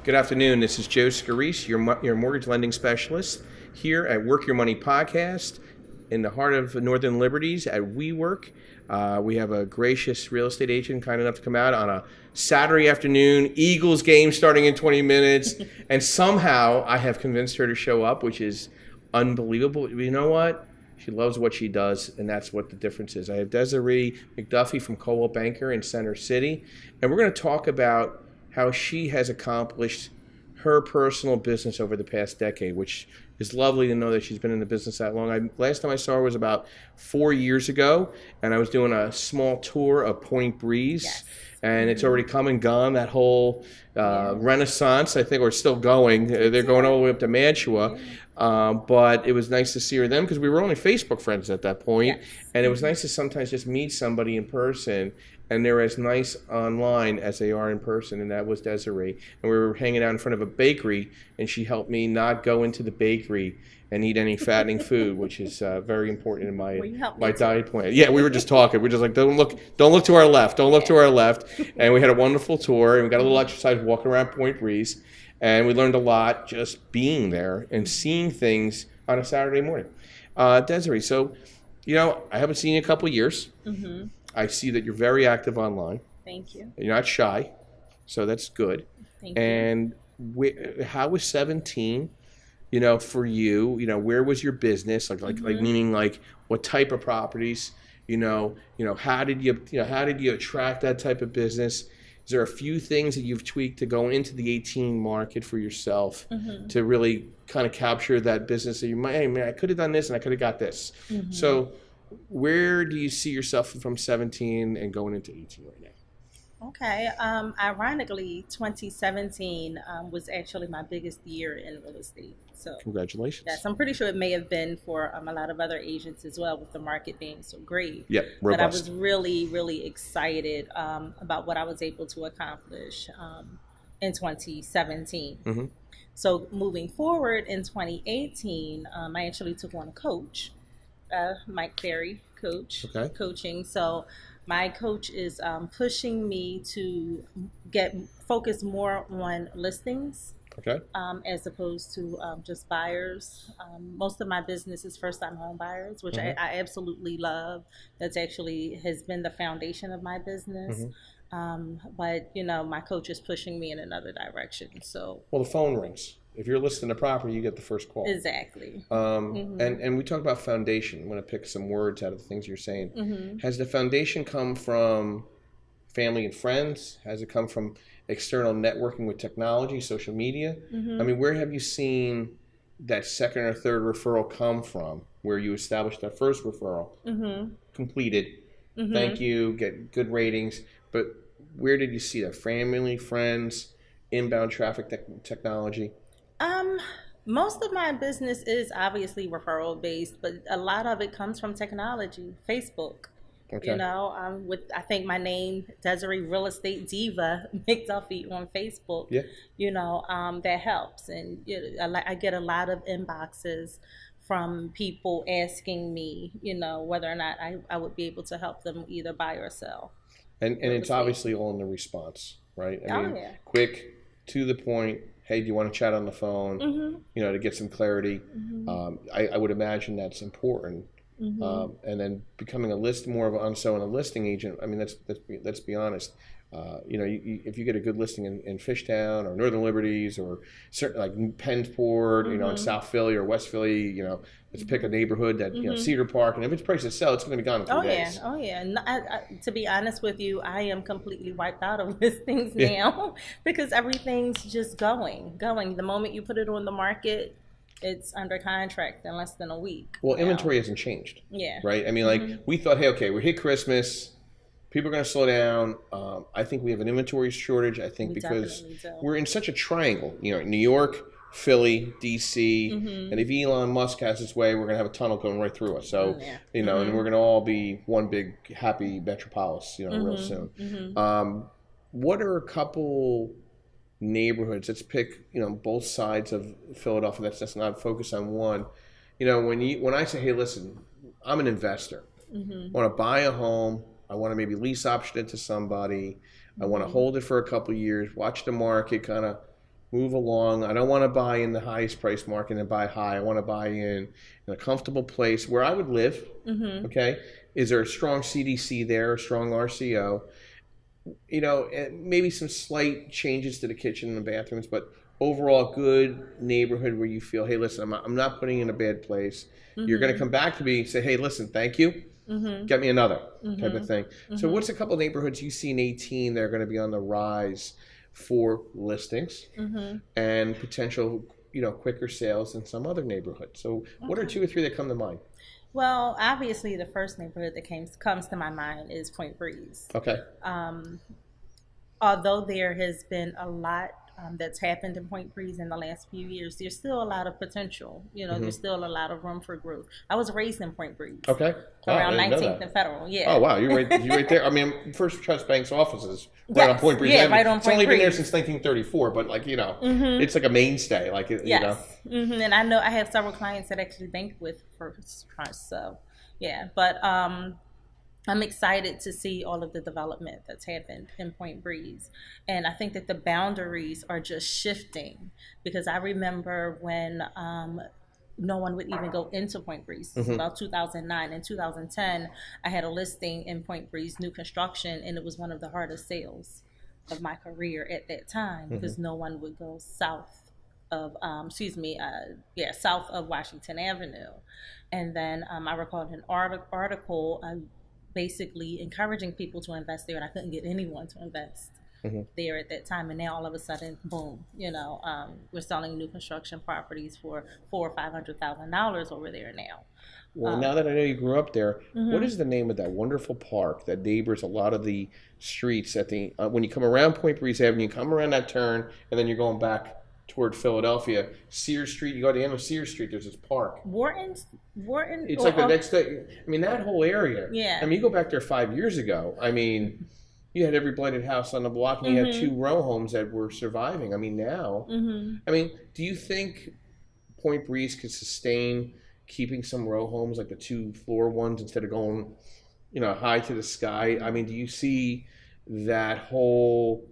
Good afternoon. This is Joe Scarice, your mortgage lending specialist here at Work Your Money Podcast in the heart of Northern Liberties at WeWork. We have a gracious real estate agent kind enough to come out on a Saturday afternoon, Eagles game starting in 20 minutes, and somehow I have convinced her to show up, which is unbelievable. You know what? She loves what she does, and that's what the difference is. I have Desarrie McDuffie from Coldwell Banker in Center City, and we're going to talk about how she has accomplished her personal business over the past decade, which is lovely to know that she's been in the business that long. Last time I saw her was about 4 years ago, and I was doing a small tour of Point Breeze. Yes. And it's already come and gone, that whole renaissance, I think, or still going. They're going all the way up to Mantua. But it was nice to see her then because we were only Facebook friends at that point. Yes. And it was nice to sometimes just meet somebody in person, and they're as nice online as they are in person, and that was Desarrie. And we were hanging out in front of a bakery, and she helped me not go into the bakery and eat any fattening food, which is very important in my diet plan. Yeah, we were just talking. We're just like, don't look to our left, don't look to our left. And we had a wonderful tour, and we got a little exercise walking around Point Breeze, and we learned a lot just being there and seeing things on a Saturday morning. Desarrie, so, I haven't seen you in a couple of years. Mm-hmm. I see that you're very active online. Thank you. You're not shy, so that's good. Thank you. And how was 17? For you, where was your business? Like meaning like what type of properties? How did you attract that type of business? Is there a few things that you've tweaked to go into the 18 market for yourself to really kind of capture that business that you might, hey man, I could have done this and I could have got this. Mm-hmm. So where do you see yourself from 17 and going into 18 right now? Okay. Ironically, 2017 was actually my biggest year in real estate. So congratulations. Yes, I'm pretty sure it may have been for a lot of other agents as well, with the market being so great. Yep, robust. But I was really, really excited about what I was able to accomplish in 2017. Mm-hmm. So moving forward in 2018, I actually took on a coach, Mike Ferry coaching. So my coach is pushing me to focus more on listings. Okay. As opposed to just buyers. Most of my business is first-time home buyers, which Mm-hmm. I absolutely love. That's actually has been the foundation of my business. Mm-hmm. But my coach is pushing me in another direction. So well, the phone rings. If you're listing a property, you get the first call. Exactly. Mm-hmm. And we talk about foundation. I'm going to pick some words out of the things you're saying. Mm-hmm. Has the foundation come from family and friends? Has it come from external networking with technology, social media? Mm-hmm. I mean, where have you seen that second or third referral come from, where you established that first referral, Mm-hmm. completed, Mm-hmm. thank you, get good ratings, but where did you see that? Family, friends, inbound traffic technology? Most of my business is obviously referral based, but a lot of it comes from technology, Facebook. Okay. With I think my name, Desarrie Real Estate Diva McDuffie on Facebook. Yeah. That helps, and I get a lot of inboxes from people asking me, whether or not I would be able to help them either buy or sell. And it's obviously all in the response, right? I mean, yeah. Quick, to the point. Hey, do you want to chat on the phone? Mm-hmm. To get some clarity. Mm-hmm. I would imagine that's important. Mm-hmm. And then becoming a listing agent. I mean, let's be honest. If you get a good listing in Fishtown or Northern Liberties or certain like Pennsport, Mm-hmm. in South Philly or West Philly, let's pick a neighborhood that Cedar Park, and if it's priced to sell, it's going to be gone in 3 days. Oh yeah. To be honest with you, I am completely wiped out of listings now because everything's just going. The moment you put it on the market, it's under contract in less than a week. Well, inventory hasn't changed. Yeah. Right? I mean, we thought, hey, okay, we hit Christmas. People are going to slow down. I think we have an inventory shortage. I think because we're in such a triangle. New York, Philly, D.C., and if Elon Musk has his way, we're going to have a tunnel going right through us. So, and we're going to all be one big happy metropolis, real soon. What are a couple neighborhoods? Let's pick, both sides of Philadelphia. That's not focused on one. When I say, hey, listen, I'm an investor. I want to buy a home. I want to maybe lease option it to somebody. I want to hold it for a couple of years, watch the market kind of move along. I don't want to buy in the highest price market and buy high. I want to buy in a comfortable place where I would live. Mm-hmm. Okay. Is there a strong CDC there, a strong RCO? You know, maybe some slight changes to the kitchen and the bathrooms, but overall good neighborhood where you feel, hey, listen, I'm not putting you in a bad place. Mm-hmm. You're going to come back to me and say, hey, listen, thank you. Mm-hmm. Get me another type of thing. Mm-hmm. So what's a couple of neighborhoods you see in 18 that are going to be on the rise for listings and potential, you know, quicker sales in some other neighborhood? So what are 2 or 3 that come to mind? Well, obviously, the first neighborhood that comes to my mind is Point Breeze. Okay. Although there has been a lot that's happened in Point Breeze in the last few years, there's still a lot of potential. You know, there's still a lot of room for growth. I was raised in Point Breeze. Okay. Around 19th and Federal. Yeah. Oh wow, you're right there. I mean, First Trust Bank's offices right on Point Breeze. Yeah, right on Point Breeze. It's only been there since 1934, but like, you know, it's like a mainstay. Like, you know. And I know I have several clients that actually bank with First Trust. So yeah, but I'm excited to see all of the development that's happened in Point Breeze. And I think that the boundaries are just shifting, because I remember when no one would even go into Point Breeze. It was about 2009. In 2010, I had a listing in Point Breeze, new construction, and it was one of the hardest sales of my career at that time, because no one would go south of south of Washington Avenue. And then I recalled an article basically encouraging people to invest there, and I couldn't get anyone to invest there at that time. And now all of a sudden, boom, you know, we're selling new construction properties for $400,000 or $500,000 over there now. Well, now that I know you grew up there, what is the name of that wonderful park that neighbors a lot of the streets at the when you come around Point Breeze Avenue, you come around that turn, and then you're going back toward Philadelphia, Sears Street. You go to the end of Sears Street, there's this park. Wharton. It's like the next day. I mean, that whole area. Yeah. I mean, you go back there 5 years ago. I mean, you had every blighted house on the block, and you had 2 row homes that were surviving. I mean, now. I mean, do you think Point Breeze could sustain keeping some row homes, like the 2-floor ones, instead of going, you know, high to the sky? I mean, do you see that whole,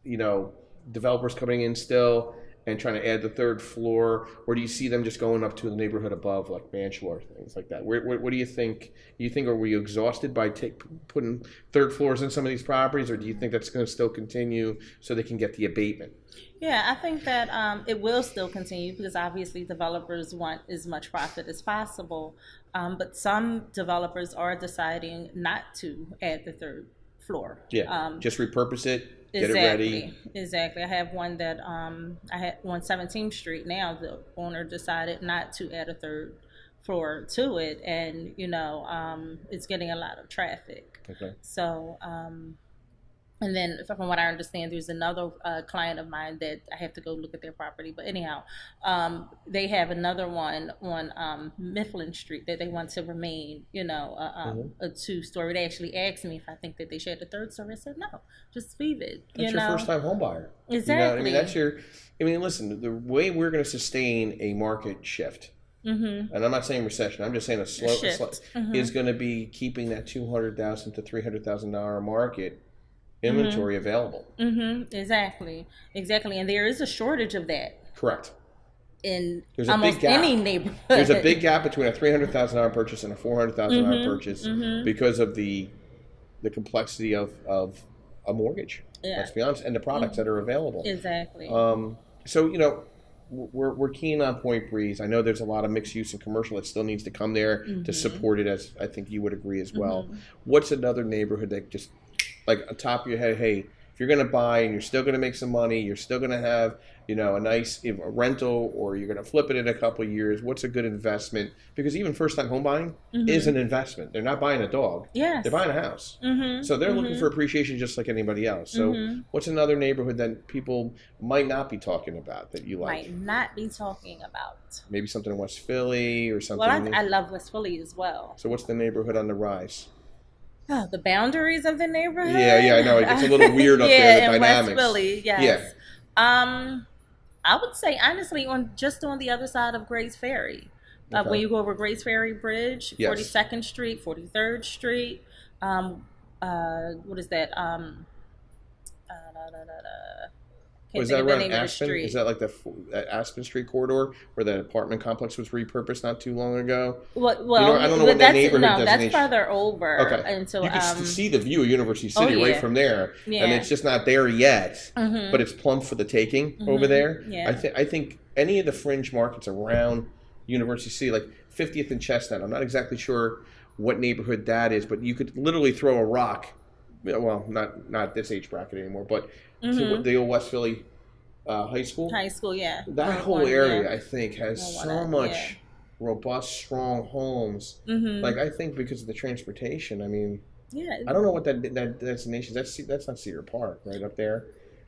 you know, developers coming in still and trying to add the 3rd floor, or do you see them just going up to the neighborhood above, like Mantua, things like that? What do you think? Were you exhausted by putting 3rd floors in some of these properties, or do you think that's going to still continue so they can get the abatement? Yeah, I think that it will still continue, because obviously developers want as much profit as possible, but some developers are deciding not to add the 3rd floor. Yeah, just repurpose it. Get it ready. Exactly. I have one that I had on 17th Street. Now the owner decided not to add a 3rd floor to it, and you know, it's getting a lot of traffic. Okay. So, and then from what I understand, there's another client of mine that I have to go look at their property. But anyhow, they have another one on Mifflin Street that they want to remain, you know, a 2-story. They actually asked me if I think that they should have a 3rd story. I said, no, just leave it. That's your first-time home buyer. Exactly. You know, I mean, listen, the way we're going to sustain a market shift, and I'm not saying recession, I'm just saying a slow is going to be keeping that $200,000 to $300,000 market inventory available. Exactly. And there is a shortage of that. Correct. In almost any neighborhood. There's a big gap between a $300,000 purchase and a $400,000 purchase because of the complexity of a mortgage. Yeah. Let's be honest, and the products that are available. Exactly. So, you know, we're keen on Point Breeze. I know there's a lot of mixed use and commercial that still needs to come there to support it, as I think you would agree as well. What's another neighborhood that just, like, on top of your head, hey, if you're going to buy and you're still going to make some money, you're still going to have, you know, a nice rental, or you're going to flip it in a couple of years, what's a good investment? Because even first-time home buying is an investment. They're not buying a dog. Yes. They're buying a house. So they're looking for appreciation just like anybody else. So what's another neighborhood that people might not be talking about that you like? Might not be talking about. Maybe something in West Philly or something. Well, I love West Philly as well. So what's the neighborhood on the rise? Oh, the boundaries of the neighborhood? Yeah, I know. It gets a little weird up there, the dynamics. West Philly, yes. Yeah. I would say, honestly, on the other side of Grace Ferry. When you go over Grace Ferry Bridge, 42nd Street, 43rd Street. What is that? Was that around Aspen? Is that like the Aspen Street corridor where the apartment complex was repurposed not too long ago? Well, I don't know what that neighborhood designation. That's further over. Okay. Until, you can see the view of University City right from there, and it's just not there yet. But it's plumb for the taking over there. Yeah. I think any of the fringe markets around University City, like 50th and Chestnut, I'm not exactly sure what neighborhood that is, but you could literally throw a rock. Well, not this age bracket anymore, but to the old West Philly high school. High school, yeah. That whole area, I think, has so much robust, strong homes. Like, I think because of the transportation, I mean, I don't know what that destination is. That's not Cedar Park, right up there.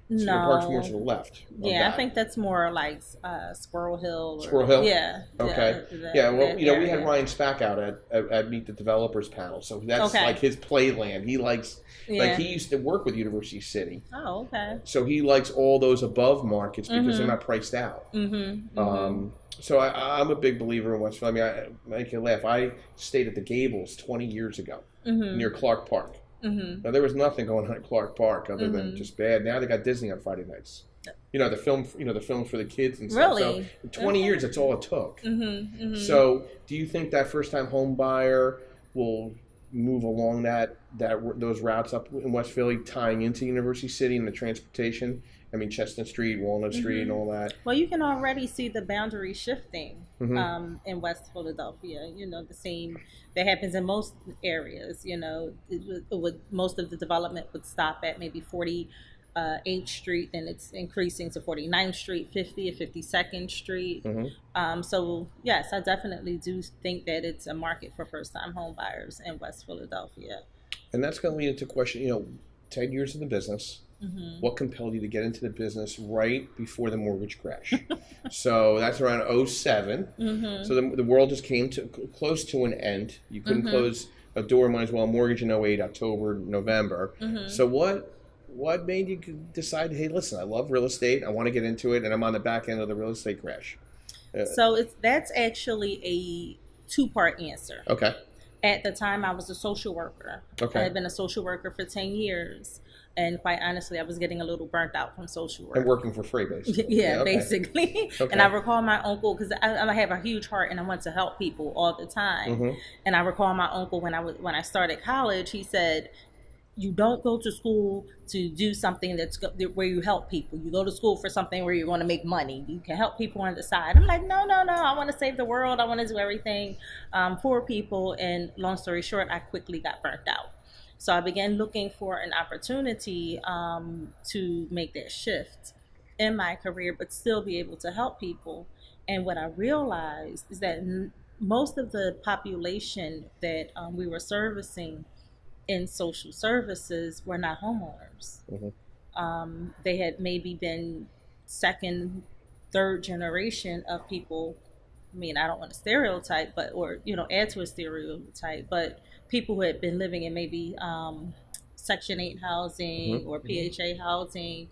Cedar Park's more to the left. Yeah, I think that's more like Squirrel Hill. Squirrel Hill? Yeah. Okay. Well, we had Ryan Spack out at Meet the Developers panel, so that's like his playland. He likes, like, he used to work with University City. Oh, okay. So he likes all those above markets because they're not priced out. So I'm a big believer in Westville. I mean, I make you laugh. I stayed at the Gables 20 years ago near Clark Park. Now, there was nothing going on at Clark Park other than just bad. Now they got Disney on Friday nights. The films for the kids and stuff. Really? So 20 years, that's all it took. So do you think that first-time home buyer will move along those routes up in West Philly, tying into University City and the transportation? I mean, Chestnut Street, Walnut Street, and all that. Well, you can already see the boundary shifting in West Philadelphia. The same that happens in most areas. Most of the development would stop at maybe 48th Street, then it's increasing to 49th Street, 50th, 52nd Street. So, yes, I definitely do think that it's a market for first-time home buyers in West Philadelphia. And that's going to lead into a question, 10 years in the business. What compelled you to get into the business right before the mortgage crash? So that's around 2007. So the world just came close to an end. You couldn't close a door, might as well mortgage in 2008, October, November. So what made you decide, hey, listen, I love real estate, I want to get into it, and I'm on the back end of the real estate crash? So that's actually a two-part answer. Okay. At the time, I was a social worker. Okay. I had been a social worker for 10 years. And quite honestly, I was getting a little burnt out from social work. And working for free, basically. Basically. And I recall my uncle, because I have a huge heart and I want to help people all the time. And I recall my uncle when I started college, he said, you don't go to school to do something where you help people. You go to school for something where you're going to make money. You can help people on the side. I'm like, no. I want to save the world. I want to do everything for people. And long story short, I quickly got burnt out. So I began looking for an opportunity to make that shift in my career, but still be able to help people. And what I realized is that most of the population that we were servicing in social services were not homeowners. They had maybe been second, third generation of people. I mean, I don't want to stereotype, or add to a stereotype, but people who had been living in maybe Section 8 housing or PHA housing.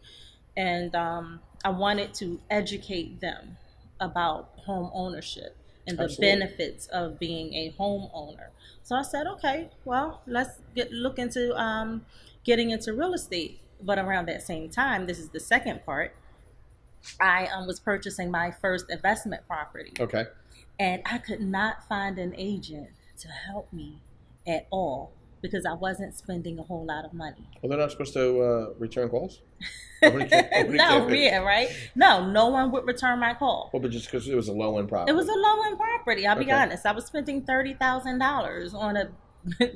And I wanted to educate them about home ownership and the benefits of being a homeowner. So I said, okay, well, let's look into getting into real estate. But around that same time, this is the second part, I was purchasing my first investment property. Okay. And I could not find an agent to help me at all because I wasn't spending a whole lot of money. Well, they're not supposed to return calls? Right? No one would return my call. Well, but just because it was a low-end property. It was a low-end property, I'll be honest. I was spending $30,000 on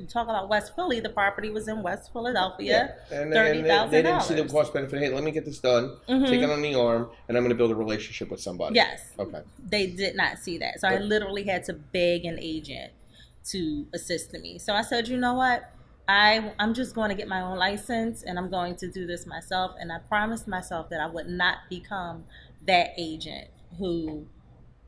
talk about West Philly, the property was in West Philadelphia. Yeah. And they didn't see the cost benefit. Hey, let me get this done, take it on the arm, and I'm going to build a relationship with somebody. Yes. Okay. They did not see that. So I literally had to beg an agent to assist me. So I said, you know what? I'm just going to get my own license and I'm going to do this myself. And I promised myself that I would not become that agent who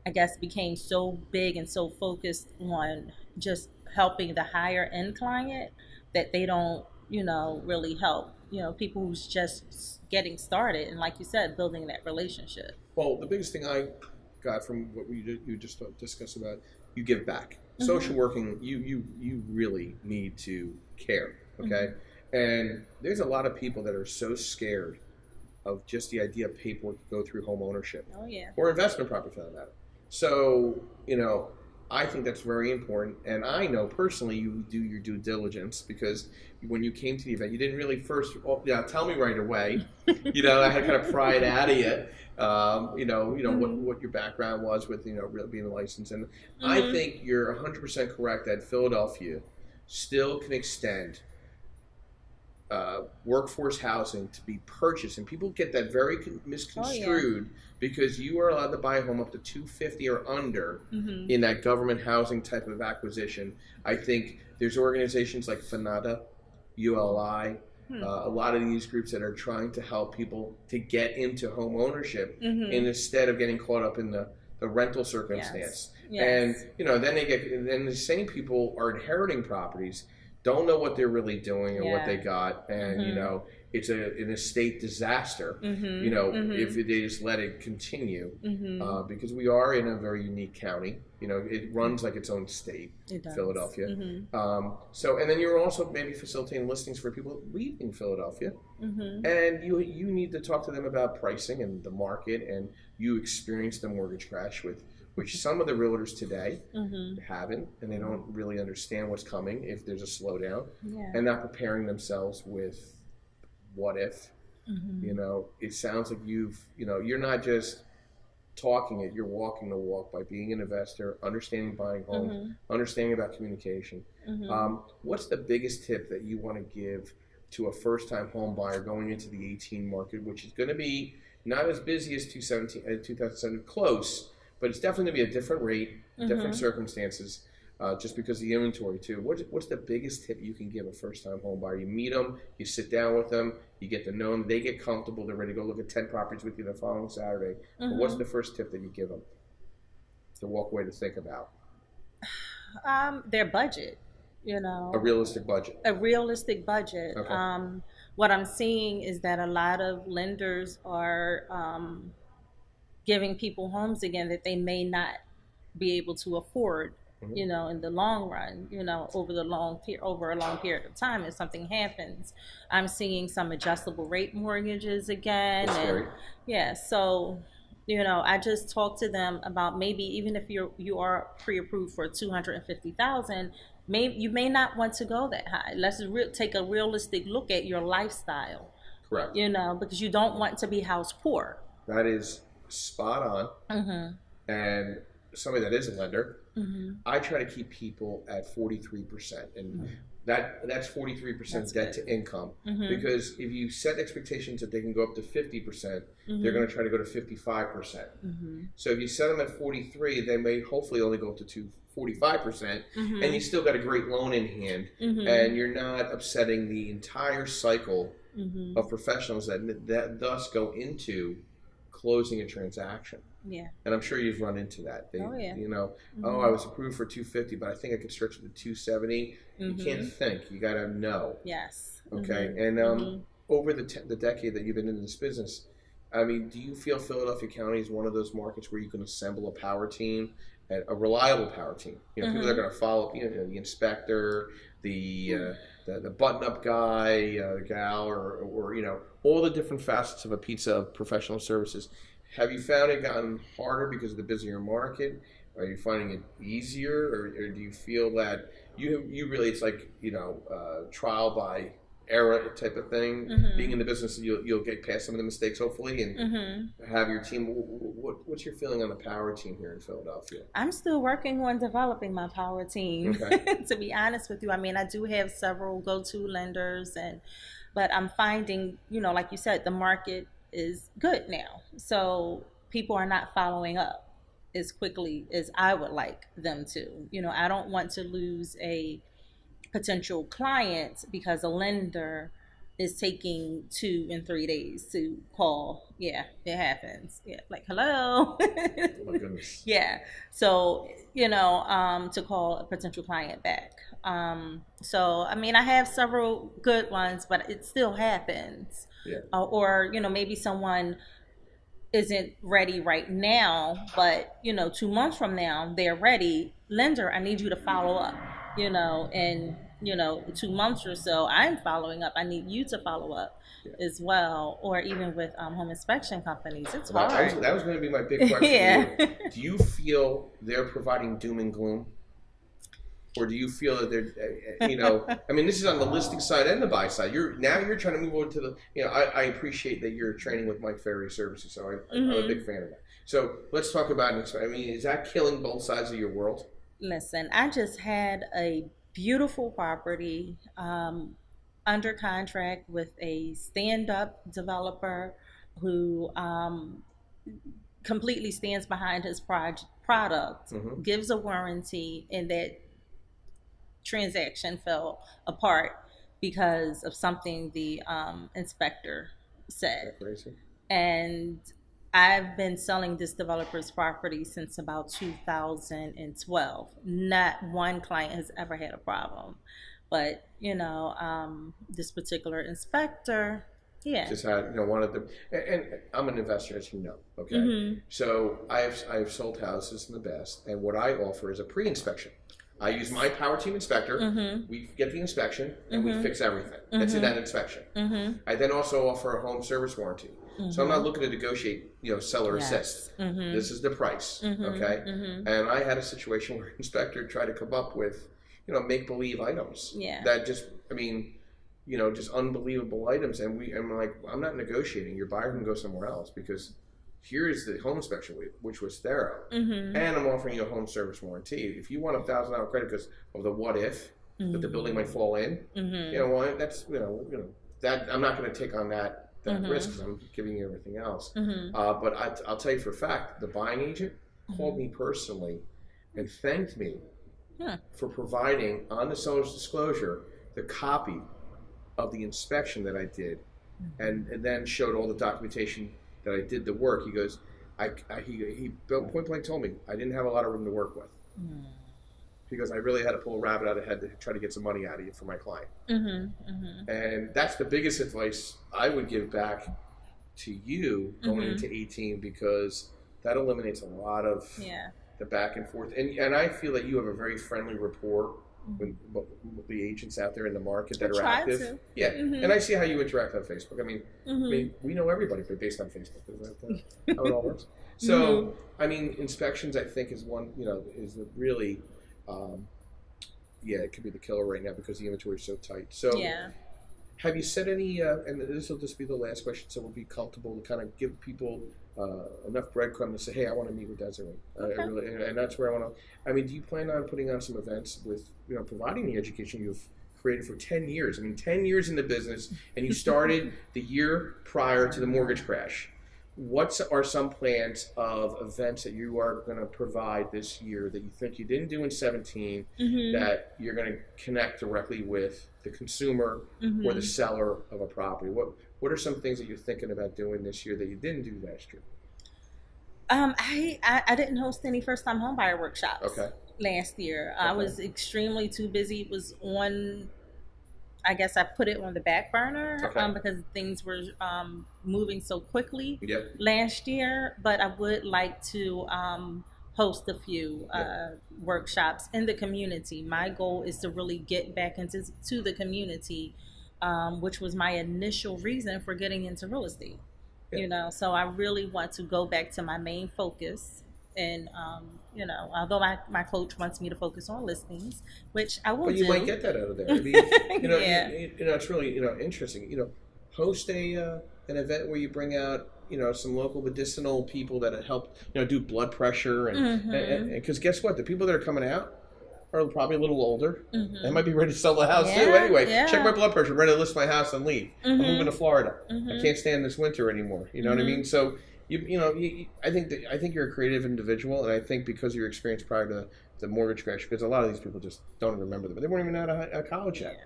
I guess became so big and so focused on just helping the higher end client that they don't, really help, people who's just getting started. And like you said, building that relationship. Well, the biggest thing I got from what you just discussed about, you give back. Social working, you really need to care, okay? And there's a lot of people that are so scared of just the idea of paperwork to go through home ownership. Oh, yeah. Or investment property for that matter. So, I think that's very important. And I know personally you do your due diligence, because when you came to the event, you didn't really tell me right away. I had kind of pry it out of you. What your background was with, being a licensed. And I think you're 100% correct that Philadelphia still can extend workforce housing to be purchased, and people get that very misconstrued because you are allowed to buy a home up to $250 or under in that government housing type of acquisition. I think there's organizations like FNADA, ULI, a lot of these groups that are trying to help people to get into home ownership instead of getting caught up in the rental circumstance. Yes. And then the same people are inheriting properties, don't know what they're really doing or what they got, and it's an estate disaster. If they just let it continue, because we are in a very unique county. It runs like its own state, Philadelphia. And then you're also maybe facilitating listings for people leaving Philadelphia, and you need to talk to them about pricing and the market, and you experience the mortgage crash which some of the realtors today haven't, and they don't really understand what's coming if there's a slowdown, and not preparing themselves with what if. It sounds like you're not just talking it, you're walking the walk by being an investor, understanding buying homes, understanding about communication. What's the biggest tip that you want to give to a first-time home buyer going into the 18 market, which is going to be not as busy as 2017, close, but it's definitely going to be a different rate, different circumstances, just because of the inventory too. What's the biggest tip you can give a first-time home buyer? You meet them, you sit down with them, you get to know them, they get comfortable, they're ready to go look at 10 properties with you the following Saturday. But what's the first tip that you give them to walk away to think about? Their budget, A realistic budget. A realistic budget. Okay. What I'm seeing is that a lot of lenders are giving people homes again that they may not be able to afford, in the long run, over a long period of time. If something happens, I'm seeing some adjustable rate mortgages again. That's great. Yeah. So, I just talked to them about maybe even if you are pre-approved for $250,000, you may not want to go that high. Let's take a realistic look at your lifestyle. Correct. Because you don't want to be house poor. That is spot on. And somebody that is a lender, I try to keep people at 43%, and that's 43% debt to income. Because if you set expectations that they can go up to 50%, they're going to try to go to 55%. So if you set them at 43, they may hopefully only go up to 45%, and you still got a great loan in hand, and you're not upsetting the entire cycle of professionals that thus go into closing a transaction. Yeah. And I'm sure you've run into that. I was approved for 250, but I think I could stretch it to 270. You can't think. You got to know. Yes. Okay. And over the decade that you've been in this business, do you feel Philadelphia County is one of those markets where you can assemble a power team, a reliable power team? People that are going to follow, the inspector, the button-up guy, gal, or all the different facets of a pizza of professional services. Have you found it gotten harder because of the busier market? Are you finding it easier, or do you feel that you really, it's like trial by error type of thing? Being in the business, you'll get past some of the mistakes hopefully, and have your team. What's your feeling on the power team here in Philadelphia? I'm still working on developing my power team. Okay. To be honest with you, I do have several go-to lenders, but I'm finding, like you said, the market is good now. So people are not following up as quickly as I would like them to. I don't want to lose a potential client because a lender is taking 2 and 3 days to call. Yeah, it happens. Yeah, like, hello. Oh my goodness. Yeah. So, to call a potential client back. So, I have several good ones, but it still happens. Yeah. Or, maybe someone isn't ready right now, but, 2 months from now, they're ready. Lender, I need you to follow up, and 2 months or so, I'm following up. I need you to follow up as well, or even with home inspection companies. It's hard. That was going to be my big question to you. Do you feel they're providing doom and gloom? Or do you feel that they're, I mean, this is on the listing side and the buy side. You're trying to move over to the, I appreciate that you're training with Mike Ferry Services, so I'm a big fan of that. So let's talk about it. I mean, is that killing both sides of your world? Listen, I just had a beautiful property under contract with a stand-up developer who completely stands behind his product, gives a warranty, and that transaction fell apart because of something the inspector said. And I've been selling this developer's property since about 2012. Not one client has ever had a problem. But, this particular inspector, just had, wanted them. And I'm an investor, as you know, okay? So I've sold houses in the past, and what I offer is a pre-inspection. I use my power team inspector. We get the inspection, and we fix everything that's in that inspection. I then also offer a home service warranty. So I'm not looking to negotiate, seller assist. This is the price, okay? And I had a situation where an inspector tried to come up with, make-believe items. That just, just unbelievable items. And I'm like, I'm not negotiating. Your buyer can go somewhere else because here is the home inspection, which was thorough. And I'm offering you a home service warranty. If you want a $1,000 credit because of the what if, that the building might fall in, that's, that I'm not going to take on that risk because I'm giving you everything else. But I'll tell you for a fact, the buying agent called me personally and thanked me for providing on the seller's disclosure the copy of the inspection that I did, and then showed all the documentation that I did the work. He goes, he point blank told me I didn't have a lot of room to work with. Because I really had to pull a rabbit out of the head to try to get some money out of you for my client. And that's the biggest advice I would give back to you going into 18, because that eliminates a lot of the back and forth. And I feel that you have a very friendly rapport with the agents out there in the market that are active. And I see how you interact on Facebook. I mean, we know everybody based on Facebook. Isn't that how it all works? So, inspections, I think, is one, is really... it could be the killer right now because the inventory is so tight. So, have you said any? And this will just be the last question, so we'll be comfortable to kind of give people enough breadcrumb to say, "Hey, I want to meet with Desarrie," and that's where I want to. Do you plan on putting on some events with, providing the education you've created for 10 years? 10 years in the business, and you started the year prior to the mortgage crash. What are some plans of events that you are going to provide this year that you think you didn't do in 17 that you're going to connect directly with the consumer or the seller of a property? What are some things that you're thinking about doing this year that you didn't do last year? I didn't host any first-time homebuyer workshops last year. I was extremely too busy. It was on... I guess I put it on the back burner because things were moving so quickly last year. But I would like to host a few workshops in the community. My goal is to really get back into the community, which was my initial reason for getting into real estate. So I really want to go back to my main focus. And, although my coach wants me to focus on listings, which I will do. But you might get that out of there. It's really, interesting. Host an event where you bring out, some local medicinal people that help, do blood pressure. And because guess what? The people that are coming out are probably a little older. They might be ready to sell the house too. Anyway, check my blood pressure. I'm ready to list my house and leave. I'm moving to Florida. I can't stand this winter anymore. You know what I mean? So... I think you're a creative individual, and I think because of your experience prior to the mortgage crash, because a lot of these people just don't remember them, but they weren't even out of college yet.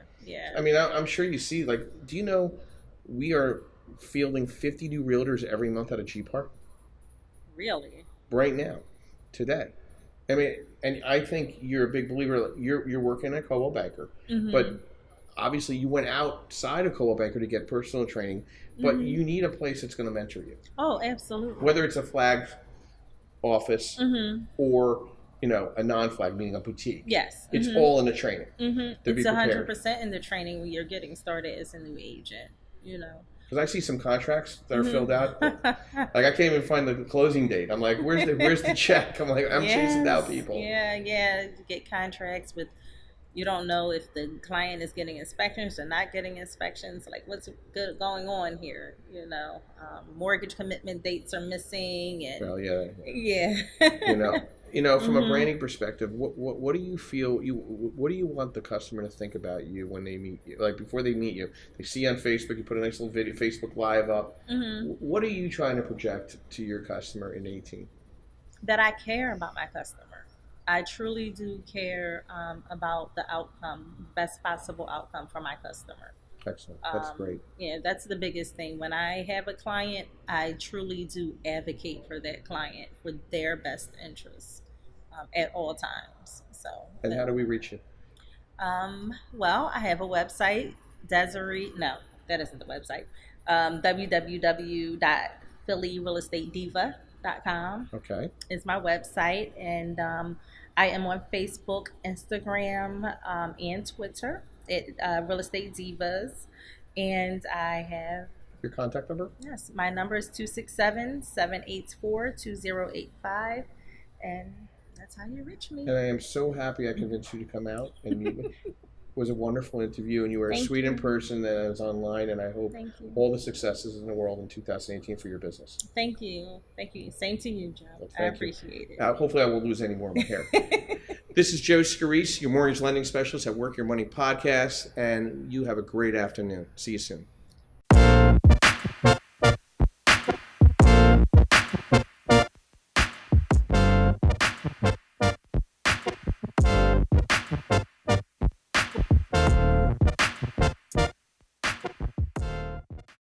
I'm sure you see. Do you know we are fielding 50 new realtors every month out of G Park? Really? Right now, today. And I think you're a big believer. You're working at Coldwell Banker, but obviously you went outside of Coldwell Banker to get personal training. But you need a place that's going to mentor you. Oh, absolutely. Whether it's a flag office or, a non-flag, meaning a boutique. Yes. It's all in the training. It's 100% in the training when you're getting started as a new agent, Because I see some contracts that are filled out. Like I can't even find the closing date. I'm like, where's the check? I'm like, I'm chasing down people. Yeah. You get contracts with, you don't know if the client is getting inspections or not getting inspections. Like what's good going on here? Mortgage commitment dates are missing, and from a branding perspective, what do you feel? What do you want the customer to think about you when they meet you? Like before they meet you, they see you on Facebook, you put a nice little video, Facebook Live up. What are you trying to project to your customer in 18? That I care about my customer. I truly do care about the outcome, best possible outcome for my customer. Excellent. That's great. Yeah, that's the biggest thing. When I have a client, I truly do advocate for that client for their best interests at all times. And how do we reach you? Well, I have a website, Desarrie. No, that isn't the website. www.phillyrealestatediva.com. Okay. Is my website, and I am on Facebook, Instagram, and Twitter at Real Estate Divas, and I have your contact number. Yes, my number is 267-784-2085, and that's how you reach me. And I am so happy I convinced you to come out and meet me. It was a wonderful interview, and you were a sweet in person as online, and I hope all the successes in the world in 2018 for your business. Thank you. Same to you, Joe. Well, I appreciate it. Hopefully I won't lose any more of my hair. This is Joe Scarice, your mortgage lending specialist at Work Your Money Podcast, and you have a great afternoon. See you soon.